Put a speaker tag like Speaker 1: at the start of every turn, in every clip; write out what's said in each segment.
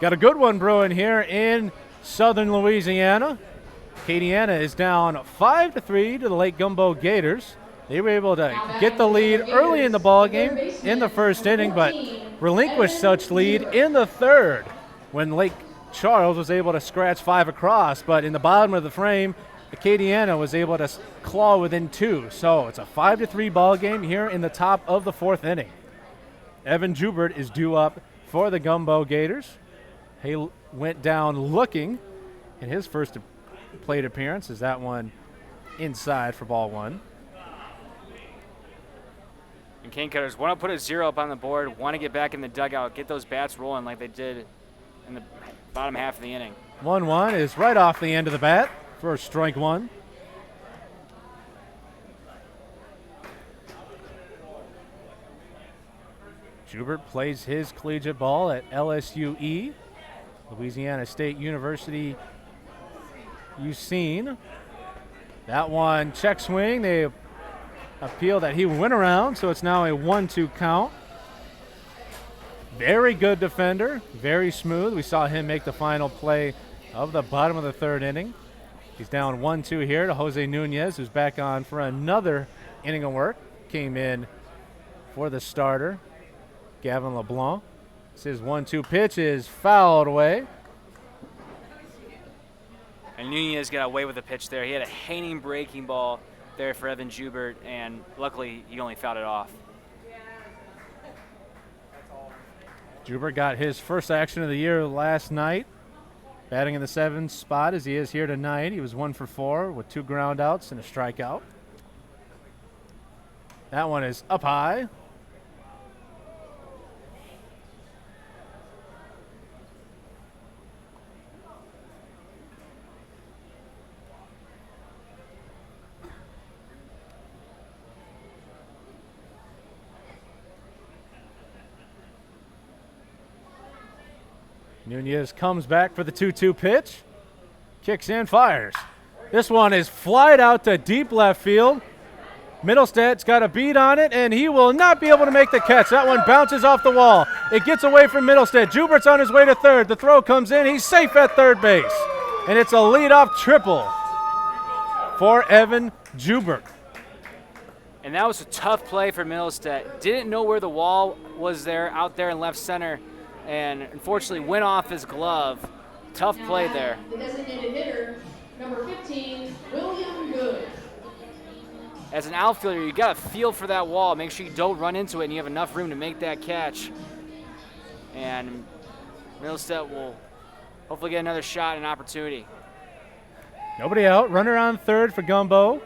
Speaker 1: Got a good one brewing here in southern Louisiana. Acadiana is down 5-3 to the Lake Gumbeaux Gators. They were able to get the lead early in the ball game in the first inning, but relinquished such lead in the third when Lake Charles was able to scratch 5 across. But in the bottom of the frame, Acadiana was able to claw within 2. So it's a 5-3 ball game here in the top of the fourth inning. Evan Joubert is due up for the Gumbeaux Gators. He went down looking in his first plate appearance. Is that one inside for ball 1?
Speaker 2: And Cane Cutters want to put a 0 up on the board, want to get back in the dugout, get those bats rolling like they did in the bottom half of the inning.
Speaker 1: 1-1 is right off the end of the bat for strike 1. Joubert plays his collegiate ball at LSUE, Louisiana State University. You've seen that one check swing. They appeal that he went around, so it's now a 1-2 count. Very good defender, very smooth. We saw him make the final play of the bottom of the third inning. He's down 1-2 here to Jose Nunez, who's back on for another inning of work. Came in for the starter, Gavin LeBlanc. This is 1-2 pitch is fouled away.
Speaker 2: And Nunez got away with the pitch there. He had a hanging breaking ball there for Evan Joubert, and luckily he only fouled it off.
Speaker 1: Joubert got his first action of the year last night, batting in the 7th spot as he is here tonight. He was 1 for 4 with 2 ground outs and a strikeout. That one is up high. Nunez comes back for the 2-2 pitch. Kicks in, fires. This one is flied out to deep left field. Middlestad's got a beat on it, and he will not be able to make the catch. That one bounces off the wall. It gets away from Middlestad. Joubert's on his way to third. The throw comes in. He's safe at third base. And it's a leadoff triple for Evan Joubert.
Speaker 2: And that was a tough play for Middlestad. Didn't know where the wall was there, out there in left center, and unfortunately went off his glove. Tough play there.
Speaker 3: The designated hitter, number 15, William Good.
Speaker 2: As an outfielder, you got to feel for that wall. Make sure you don't run into it and you have enough room to make that catch. And Middlestad will hopefully get another shot and opportunity.
Speaker 1: Nobody out. Runner on third for Gumbeaux.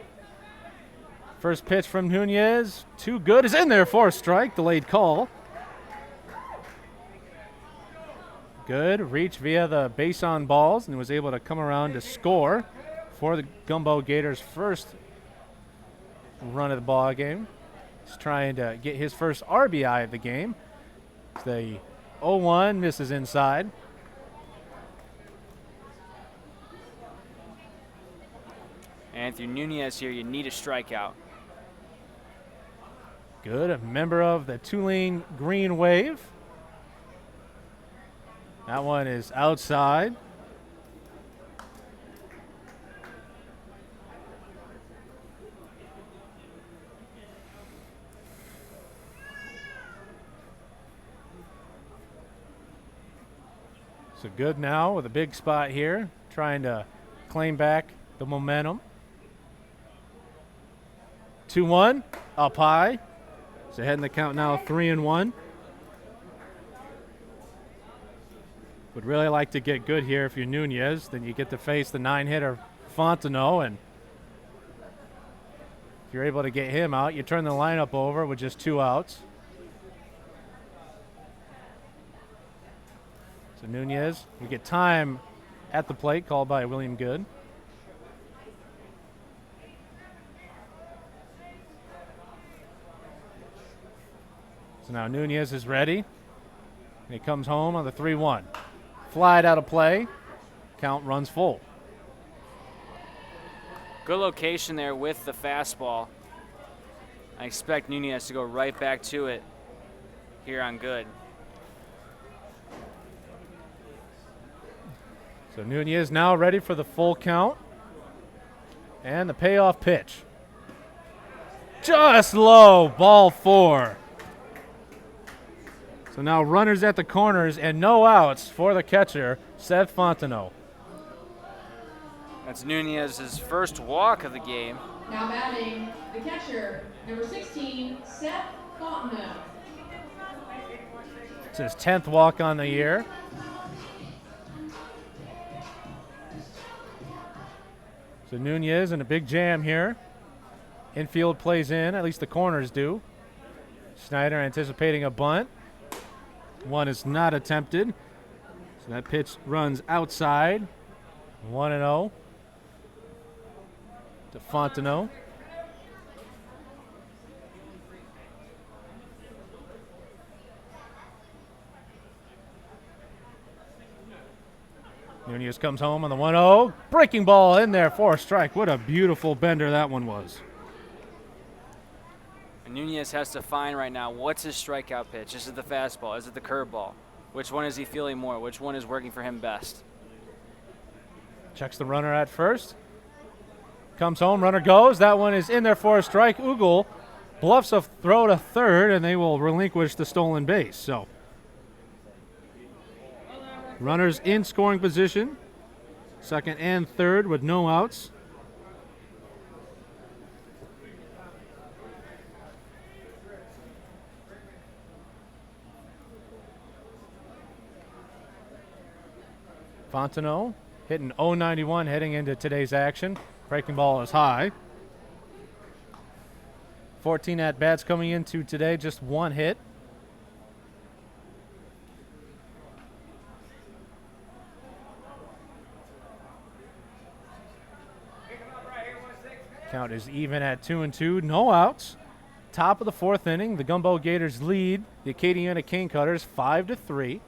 Speaker 1: First pitch from Nunez. Too good is in there for a strike. Delayed call. Good reach via the base on balls and was able to come around to score for the Gumbeaux Gators' first run of the ball game. He's trying to get his first RBI of the game. It's the 0-1 misses inside.
Speaker 2: And through Nunez here, you need a strikeout.
Speaker 1: Good, a member of the Tulane Green Wave. That one is outside. So good now with a big spot here, trying to claim back the momentum. 2-1, up high. So ahead in the count now, 3-1. Would really like to get good here if you're Nunez. Then you get to face the 9-hitter Fontenot, and if you're able to get him out, you turn the lineup over with just 2 outs. So Nunez, we get time at the plate called by William Good. So now Nunez is ready, and he comes home on the 3-1. Flied out of play. Count runs full.
Speaker 2: Good location there with the fastball. I expect Nunez to go right back to it here on Good.
Speaker 1: So Nunez now ready for the full count. And the payoff pitch. Just low, ball 4. So now runners at the corners and no outs for the catcher, Seth Fontenot.
Speaker 2: That's Nunez's first walk of the game.
Speaker 3: Now batting, the catcher, number 16, Seth Fontenot.
Speaker 1: It's his 10th walk on the year. So Nunez in a big jam here. Infield plays in, at least the corners do. Schneider anticipating a bunt. One is not attempted. So that pitch runs outside. 1-0 to Fontenot. Nunez comes home on the 1-0. Breaking ball in there for a strike. What a beautiful bender that one was.
Speaker 2: And Nunez has to find right now, what's his strikeout pitch? Is it the fastball? Is it the curveball? Which one is he feeling more? Which one is working for him best?
Speaker 1: Checks the runner at first. Comes home, runner goes. That one is in there for a strike. Ugal bluffs a throw to third, and they will relinquish the stolen base. So runners in scoring position, second and third with no outs. Fontenot hitting .091 heading into today's action. Breaking ball is high. 14 at-bats coming into today, just one hit. Count is even at 2-2, no outs. Top of the 4th inning, the Gumbeaux Gators lead the Acadiana Cane Cutters 5-3.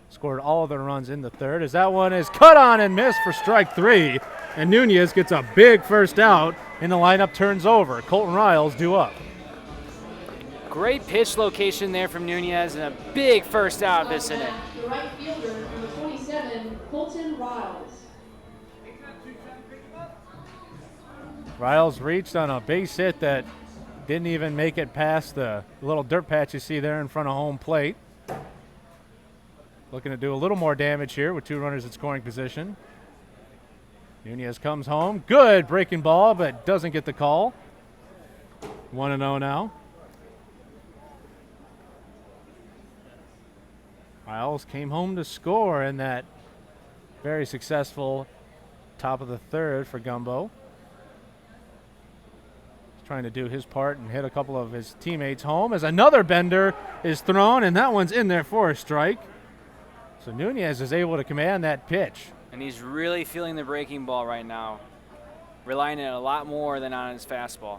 Speaker 1: Scored all of their runs in the 3rd as that one is cut on and missed for strike 3. And Nunez gets a big first out and the lineup turns over. Colton Riles due up.
Speaker 2: Great pitch location there from Nunez and a big first out this inning.
Speaker 3: The right fielder, number 27, Colton Riles.
Speaker 1: Riles reached on a base hit that didn't even make it past the little dirt patch you see there in front of home plate. Looking to do a little more damage here with 2 runners in scoring position. Nunez comes home. Good breaking ball, but doesn't get the call. 1-0 now. Riles came home to score in that very successful top of the 3rd for Gumbeaux. He's trying to do his part and hit a couple of his teammates home as another bender is thrown, and that one's in there for a strike. So Nunez is able to command that pitch.
Speaker 2: And he's really feeling the breaking ball right now, relying on it a lot more than on his fastball.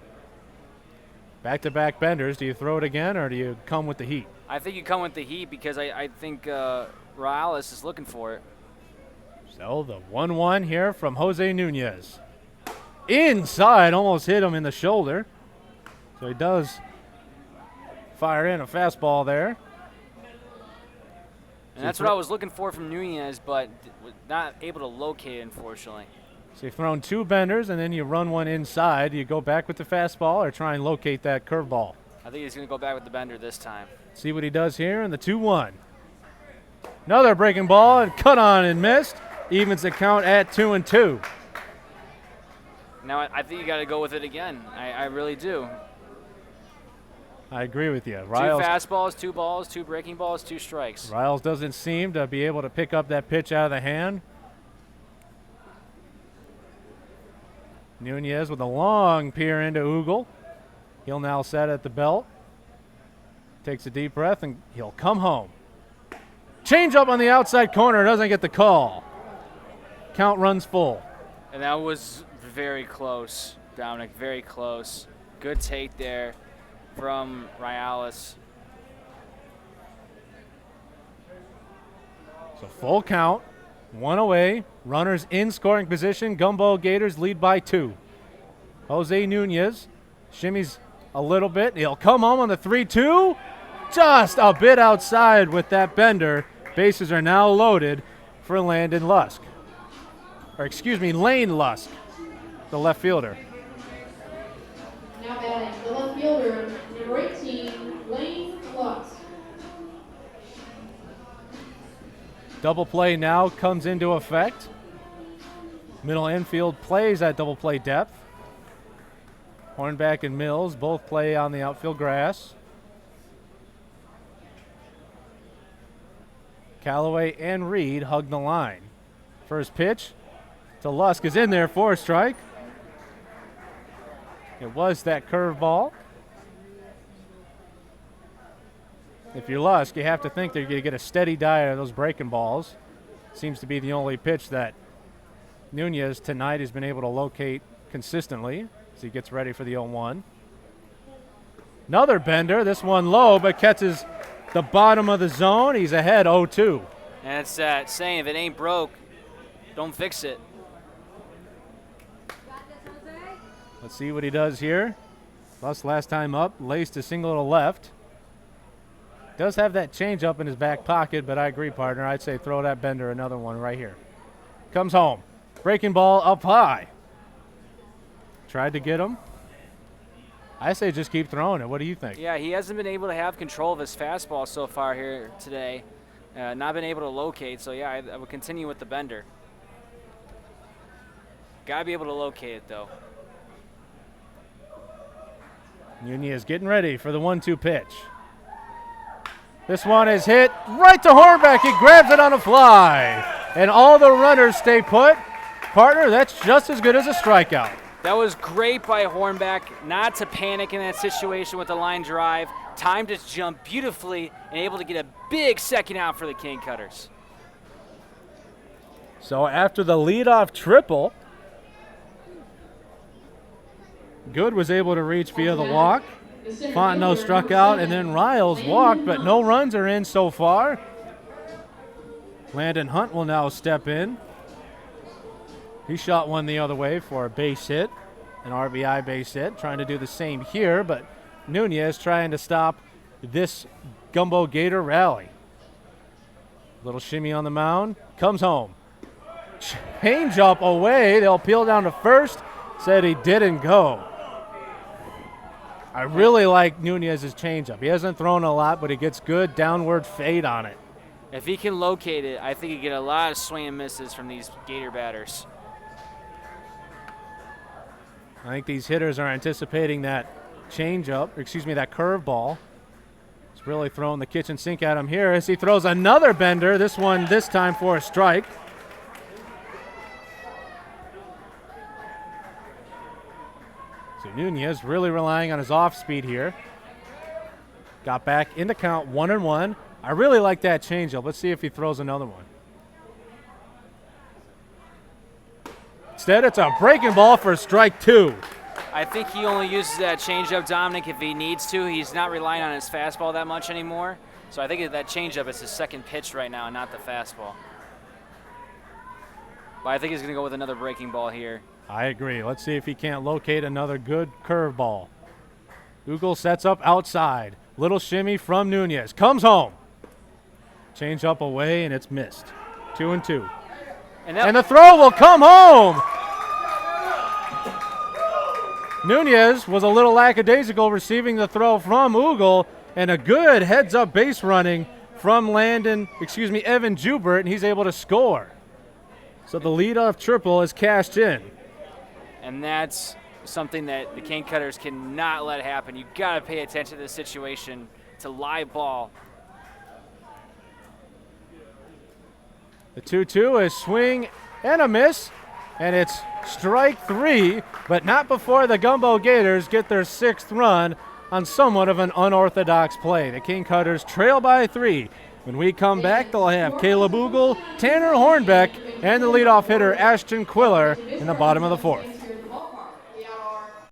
Speaker 1: Back-to-back benders. Do you throw it again or do you come with the heat?
Speaker 2: I think you come with the heat because I think Riles is looking for it.
Speaker 1: So the 1-1 here from Jose Nunez. Inside, almost hit him in the shoulder. So he does fire in a fastball there.
Speaker 2: And that's what I was looking for from Nunez, but was not able to locate it, unfortunately.
Speaker 1: So you've thrown 2 benders, and then you run one inside. Do you go back with the fastball or try and locate that curveball?
Speaker 2: I think he's going to go back with the bender this time.
Speaker 1: See what he does here in the 2-1. Another breaking ball and cut on and missed. Evens the count at 2-2.
Speaker 2: Now I think you got to go with it again. I really do.
Speaker 1: I agree with you.
Speaker 2: 2
Speaker 1: Riles,
Speaker 2: fastballs, 2 balls, 2 breaking balls, 2 strikes.
Speaker 1: Riles doesn't seem to be able to pick up that pitch out of the hand. Nunez with a long peer into Ugal. He'll now set at the belt. Takes a deep breath and he'll come home. Change up on the outside corner, doesn't get the call. Count runs full.
Speaker 2: And that was very close, Dominic, very close. Good take there from Riles.
Speaker 1: So full count, 1 away, runners in scoring position. Gumbeaux Gators lead by 2. Jose Nunez shimmies a little bit. He'll come home on the 3-2. Just a bit outside with that bender. Bases are now loaded for Landon Lusk. Lane Lusk, the left fielder.
Speaker 3: Now batting the left fielder, number 18, Lane Lusk.
Speaker 1: Double play now comes into effect. Middle infield plays at double play depth. Hornback and Mills both play on the outfield grass. Callaway and Reed hug the line. First pitch to Lusk is in there for a strike. It was that curveball. If you're Lusk, you have to think that you're going to get a steady diet of those breaking balls. Seems to be the only pitch that Nunez tonight has been able to locate consistently as he gets ready for the 0-1. Another bender, this one low, but catches the bottom of the zone. He's ahead 0-2.
Speaker 2: And it's that saying, if it ain't broke, don't fix it.
Speaker 1: Let's see what he does here. Lusk last time up, laced a single to left. Does have that changeup in his back pocket, but I agree, partner. I'd say throw that bender, another one right here. Comes home. Breaking ball up high. Tried to get him. I say just keep throwing it. What do you think?
Speaker 2: Yeah, he hasn't been able to have control of his fastball so far here today. Not been able to locate, so yeah, I would continue with the bender. Got to be able to locate it, though.
Speaker 1: Nunez getting ready for the 1-2 pitch. This one is hit right to Hornback. He grabs it on a fly. And all the runners stay put. Partner, that's just as good as a strikeout.
Speaker 2: That was great by Hornback, not to panic in that situation with the line drive. Timed his jump beautifully and able to get a big second out for the King Cutters.
Speaker 1: So after the leadoff triple, Good was able to reach via the walk. Fontenot struck out, and then Riles walked, but no runs are in so far. Landon Hunt will now step in. He shot one the other way for a base hit, an RBI base hit, trying to do the same here, but Nunez trying to stop this Gumbeaux Gator rally. Little shimmy on the mound, comes home. Change up away, they'll peel down to first, said he didn't go. I really like Nunez's changeup. He hasn't thrown a lot, but he gets good downward fade on it.
Speaker 2: If he can locate it, I think he get a lot of swing and misses from these Gator batters.
Speaker 1: I think these hitters are anticipating that that curveball. He's really throwing the kitchen sink at him here as he throws another bender, this time for a strike. So Nunez really relying on his off speed here. Got back in the count 1-1. I really like that changeup. Let's see if he throws another one. Instead, it's a breaking ball for strike 2.
Speaker 2: I think he only uses that changeup, Dominic, if he needs to. He's not relying on his fastball that much anymore. So I think that changeup is his second pitch right now and not the fastball. But I think he's going to go with another breaking ball here.
Speaker 1: I agree. Let's see if he can't locate another good curveball. Ugle sets up outside. Little shimmy from Nunez. Comes home. Change up away, and it's missed. 2-2. And the throw will come home. Nunez was a little lackadaisical receiving the throw from Ugle, and a good heads-up base running from Evan Jubert, and he's able to score. So the leadoff triple is cashed in.
Speaker 2: And that's something that the King Cutters cannot let happen. You've got to pay attention to this situation. It's a live ball.
Speaker 1: The 2-2 is swing and a miss, and it's strike 3, but not before the Gumbeaux Gators get their 6th run on somewhat of an unorthodox play. The King Cutters trail by 3. When we come back, they'll have Caleb Ugle, Tanner Hornbeck, and the leadoff hitter Ashton Quiller in the bottom of the 4th.